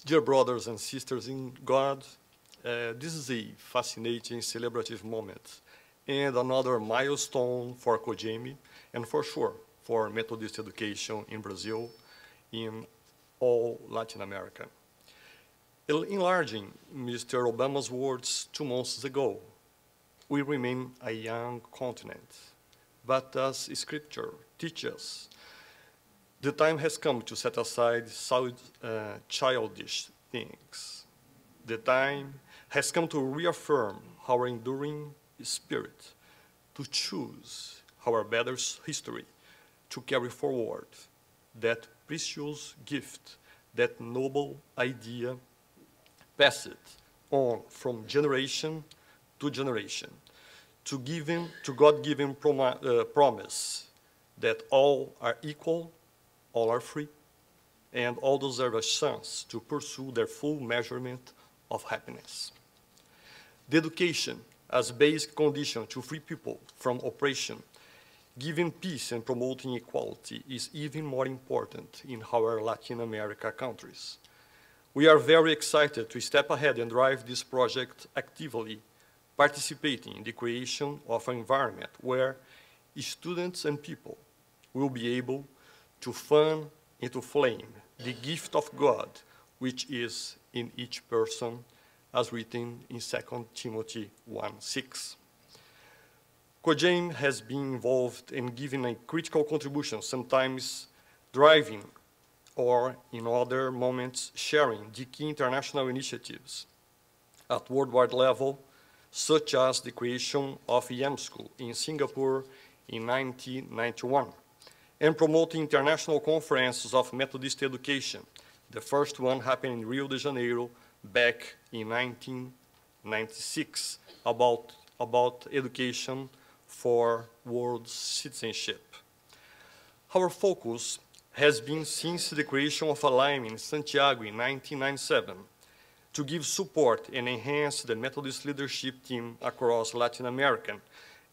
Dear brothers and sisters in God, this is a fascinating celebrative moment and another milestone for GBHEM and for sure for Methodist education in Brazil, in all Latin America. Enlarging Mr. Obama's words 2 months ago, we remain a young continent, but as Scripture teaches, the time has come to set aside childish things. The time has come to reaffirm our enduring spirit, to choose our better history, to carry forward that precious gift, that noble idea, pass it on from generation to generation, to God-given promise that all are equal, all are free, and all deserve a chance to pursue their full measurement of happiness. The education as basic condition to free people from oppression, giving peace and promoting equality is even more important in our Latin America countries. We are very excited to step ahead and drive this project actively, participating in the creation of an environment where students and people will be able to fan into flame the gift of God, which is in each person, as written in 2 Timothy 1:6. GBHEM has been involved in giving a critical contribution, sometimes driving or in other moments sharing the key international initiatives at worldwide level, such as the creation of GBHEM School in Singapore in 1991, and promoting international conferences of Methodist education. The first one happened in Rio de Janeiro back in 1996 about education for world citizenship. Our focus has been since the creation of ALIME in Santiago in 1997 to give support and enhance the Methodist leadership team across Latin American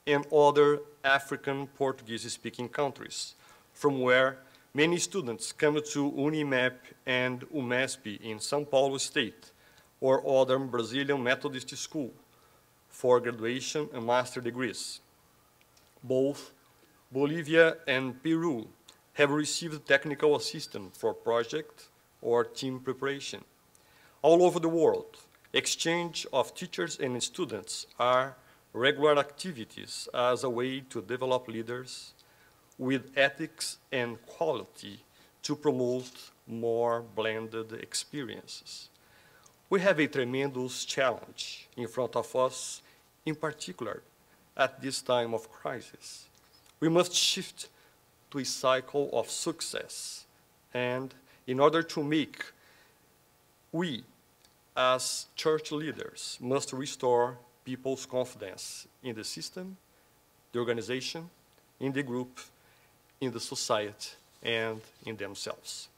and other African Portuguese-speaking countries, from where many students come to UNIMEP and UMESP in São Paulo State or other Brazilian Methodist school for graduation and master degrees. Both Bolivia and Peru have received technical assistance for project or team preparation. All over the world, exchange of teachers and students are regular activities as a way to develop leaders with ethics and quality to promote more blended experiences. We have a tremendous challenge in front of us, in particular at this time of crisis. We must shift to a cycle of success, and in order to make, we as church leaders must restore people's confidence in the system, the organization, in the group, in the society, and in themselves.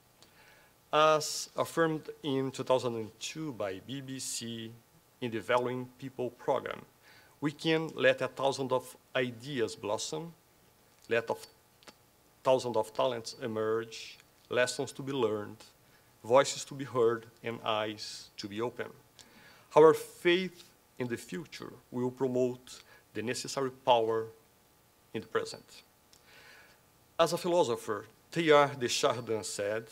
As affirmed in 2002 by BBC in the Valuing People program, we can let 1,000 of ideas blossom, let 1,000 of talents emerge, lessons to be learned, voices to be heard, and eyes to be open. Our faith in the future will promote the necessary power in the present. As a philosopher, Teilhard de Chardin said,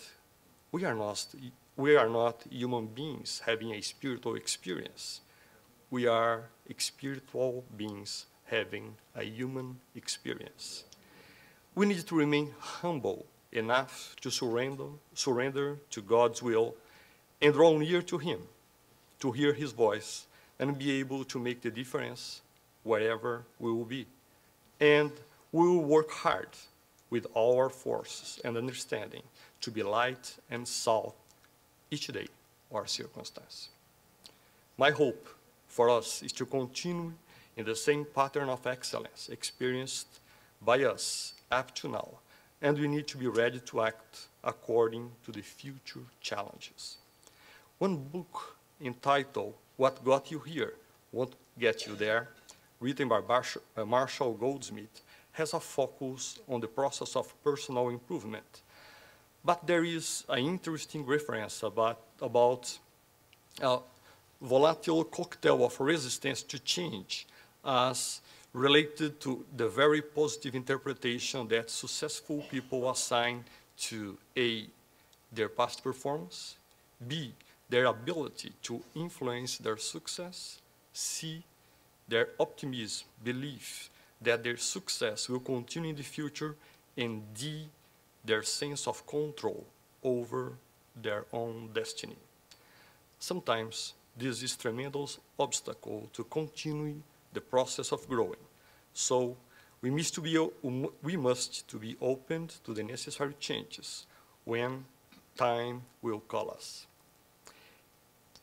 we are not human beings having a spiritual experience. We are spiritual beings having a human experience. We need to remain humble enough to surrender to God's will and draw near to Him, to hear His voice and be able to make the difference wherever we will be. And we will work hard with all our forces and understanding to be light and salt each day or circumstance. My hope for us is to continue in the same pattern of excellence experienced by us up to now, and we need to be ready to act according to the future challenges. One book entitled What Got You Here Won't Get You There, written by Marshall Goldsmith, has a focus on the process of personal improvement. But there is an interesting reference about a volatile cocktail of resistance to change as related to the very positive interpretation that successful people assign to A, their past performance, B, their ability to influence their success, C, their optimism, belief that their success will continue in the future, and D, their sense of control over their own destiny. Sometimes this is a tremendous obstacle to continuing the process of growing. So we must to be open to the necessary changes when time will call us.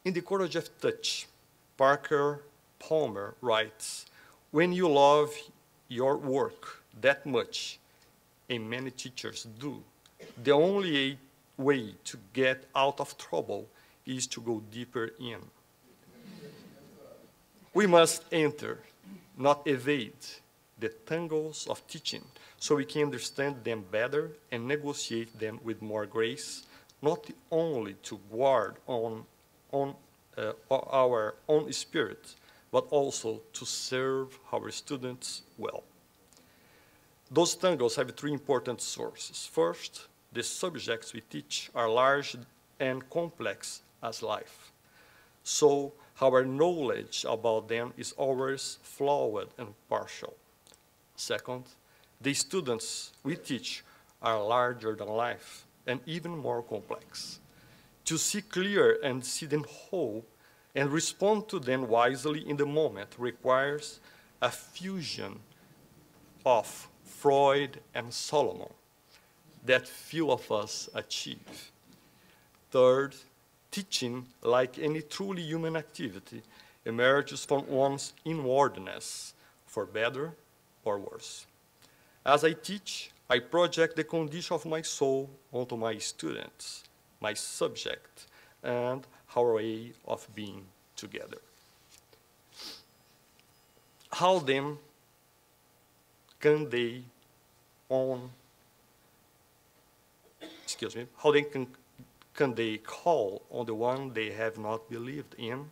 In The Courage of Touch, Parker Palmer writes, "When you love your work that much, and many teachers do, the only way to get out of trouble is to go deeper in. We must enter, not evade, the tangles of teaching so we can understand them better and negotiate them with more grace, not only to guard on our own spirit, but also to serve our students well." Those tangles have three important sources. First, the subjects we teach are large and complex as life. So our knowledge about them is always flawed and partial. Second, the students we teach are larger than life and even more complex. To see clear and see them whole and respond to them wisely in the moment requires a fusion of Freud and Solomon that few of us achieve. Third, teaching, like any truly human activity, emerges from one's inwardness, for better or worse. As I teach, I project the condition of my soul onto my students, my subject, and our way of being together. How then can they can they call on the one they have not believed in?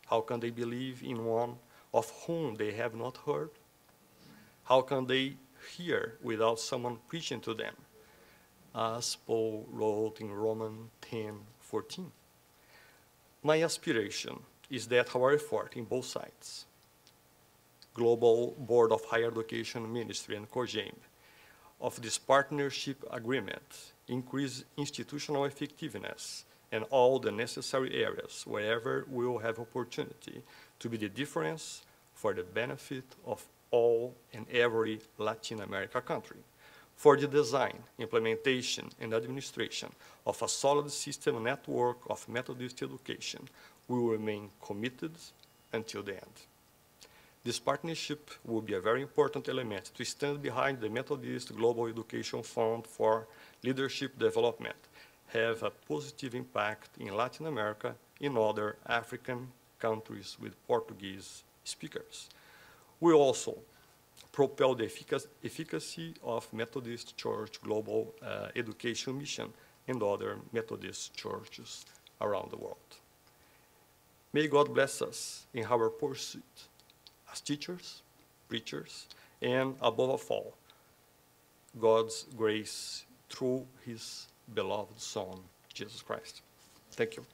How can they believe in one of whom they have not heard? How can they hear without someone preaching to them? As Paul wrote in Romans 10:14. My aspiration is that our effort in both sides, Global Board of Higher Education Ministry and GBHEM, of this partnership agreement increase institutional effectiveness in all the necessary areas wherever we will have opportunity to be the difference for the benefit of all and every Latin America country, for the design, implementation, and administration of a solid system network of Methodist education. We will remain committed until the end. This partnership will be a very important element to stand behind the Methodist Global Education Fund for Leadership Development, have a positive impact in Latin America, in other African countries with Portuguese speakers. We also propel the efficacy of Methodist Church Global Education Mission and other Methodist churches around the world. May God bless us in our pursuit as teachers, preachers, and above all, God's grace through his beloved Son, Jesus Christ. Thank you.